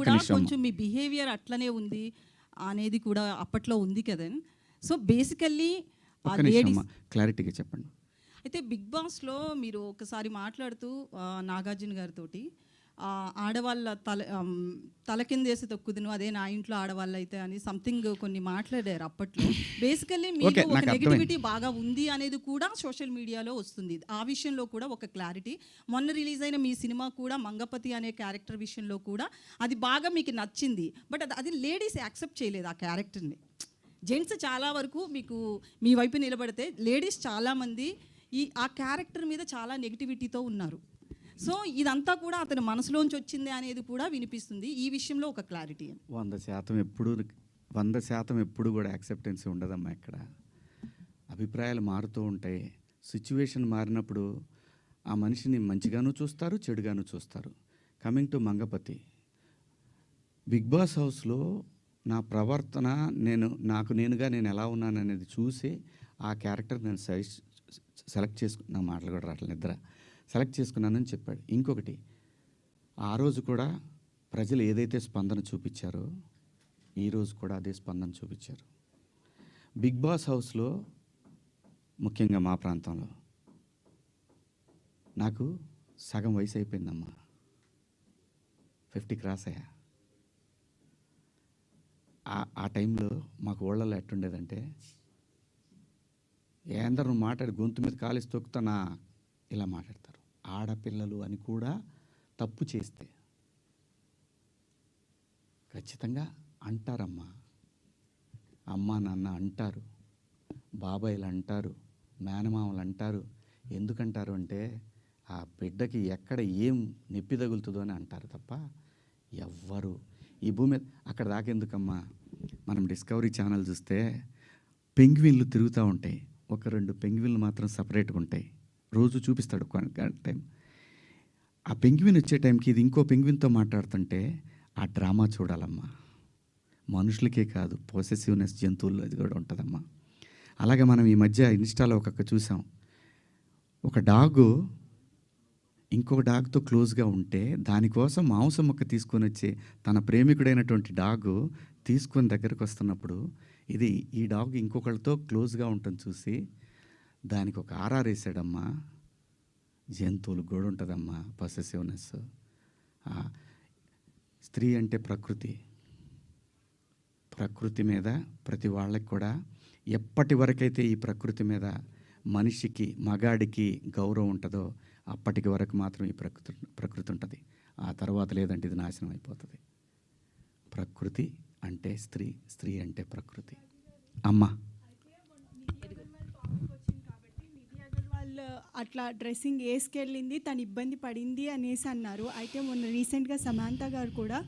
కూడా కొంచెం మీ బిహేవియర్ అట్లనే ఉంది అనేది కూడా అప్పట్లో ఉంది కదండి. సో బేసికల్లీ క్లారిటీగా చెప్పండి. అయితే బిగ్ బాస్లో మీరు ఒకసారి మాట్లాడుతూ నాగార్జున గారితోటి ఆడవాళ్ళ తల కిందేసి తొక్కుదును అదే నా ఇంట్లో ఆడవాళ్ళు అయితే అని సంథింగ్ కొన్ని మాట్లాడారు అప్పట్లో. బేసికల్లీ మీకు ఒక నెగిటివిటీ బాగా ఉంది అనేది కూడా సోషల్ మీడియాలో వస్తుంది. ఆ విషయంలో కూడా ఒక క్లారిటీ. మొన్న రిలీజ్ అయిన మీ సినిమా కూడా మంగపతి అనే క్యారెక్టర్ విషయంలో కూడా అది బాగా మీకు నచ్చింది. బట్ అది లేడీస్ యాక్సెప్ట్ చేయలేదు ఆ క్యారెక్టర్ని. జెంట్స్ చాలా వరకు మీకు మీ వైపు నిలబడితే లేడీస్ చాలామంది ఆ క్యారెక్టర్ మీద చాలా నెగిటివిటీతో ఉన్నారు. సో ఇదంతా కూడా అతని మనసులోంచి వచ్చింది అనేది కూడా వినిపిస్తుంది. ఈ విషయంలో ఒక క్లారిటీ. 100% ఎప్పుడు కూడా యాక్సెప్టెన్సీ ఉండదమ్మా. ఇక్కడ అభిప్రాయాలు మారుతూ ఉంటాయి. సిచ్యువేషన్ మారినప్పుడు ఆ మనిషిని మంచిగాను చూస్తారు, చెడుగాను చూస్తారు. Coming to Mangapathi, big boss హౌస్లో నా ప్రవర్తన నేను ఎలా ఉన్నాను అనేది చూసి ఆ క్యారెక్టర్ నేను సెలెక్ట్ చేసుకున్న మాటలు కూడా రావట్లేదు, నిద్ర సెలెక్ట్ చేసుకున్నానని చెప్పాడు. ఇంకొకటి, ఆ రోజు కూడా ప్రజలు ఏదైతే స్పందన చూపించారో ఈరోజు కూడా అదే స్పందన చూపించారు. బిగ్ బాస్ హౌస్లో ముఖ్యంగా మా ప్రాంతంలో నాకు సగం వయసు అయిపోయిందమ్మా, 50 క్రాస్ అయ్యా. ఆ టైంలో మాకు ఊళ్ళల్లో ఎట్టుండేదంటే, ఏందరూ మాట్లాడి గొంతు మీద కాలేసి తొక్కుతానా ఇలా మాట్లాడతారు. ఆడపిల్లలు అని కూడా తప్పు చేస్తే ఖచ్చితంగా అంటారమ్మా. అమ్మ నాన్న అంటారు, బాబాయిలు అంటారు, మేనమామలు అంటారు. ఎందుకంటారు అంటే ఆ బిడ్డకి ఎక్కడ ఏం నొప్పి తగులుతుందో అని అంటారు తప్ప ఎవ్వరు ఈ భూమి మీద అక్కడ దాకెందుకమ్మా. మనం డిస్కవరీ ఛానల్ చూస్తే పెంగ్విన్లు తిరుగుతూ ఉంటాయి. 1-2 పెంగ్విన్లు మాత్రం సపరేట్గా ఉంటాయి. రోజు చూపిస్తాడు టైం. ఆ పెంగ్విన్ వచ్చే టైంకి ఇది ఇంకో పెంగ్విన్తో మాట్లాడుతుంటే ఆ డ్రామా చూడాలమ్మా. మనుషులకే కాదు, పొసెసివ్నెస్ జంతువుల్లో అది కూడా ఉంటుందమ్మా. అలాగే మనం ఈ మధ్య ఇన్స్టాలో చూసాం, ఒక డాగు ఇంకొక డాగ్తో క్లోజ్గా ఉంటే దానికోసం మాంసం ముక్క తీసుకొని వచ్చి తన ప్రేమికుడైనటువంటి డాగు తీసుకొని దగ్గరకు వస్తున్నప్పుడు ఈ డాగ్ ఇంకొకళ్ళతో క్లోజ్గా ఉంటుంది చూసి దానికి ఒక ఆర్ఆర్ వేసాడమ్మా. జంతువులు కూడా ఉంటుందమ్మా పొసెసివ్నెస్. స్త్రీ అంటే ప్రకృతి మీద ప్రతి వాళ్ళకి కూడా ఎప్పటి వరకైతే ఈ ప్రకృతి మీద మనిషికి మగాడికి గౌరవం ఉంటుందో అప్పటికి వరకు మాత్రం ఈ ప్రకృతి ఉంటుంది. ఆ తర్వాత లేదంటే ఇది నాశనం అయిపోతుంది. ప్రకృతి అంటే స్త్రీ, స్త్రీ అంటే ప్రకృతి. అమ్మ అట్లా డ్రెస్సింగ్ వేసుకెళ్ళింది, తను ఇబ్బంది పడింది అనేసి అన్నారు. అయితే మొన్న రీసెంట్గా సమాంత గారు కూడా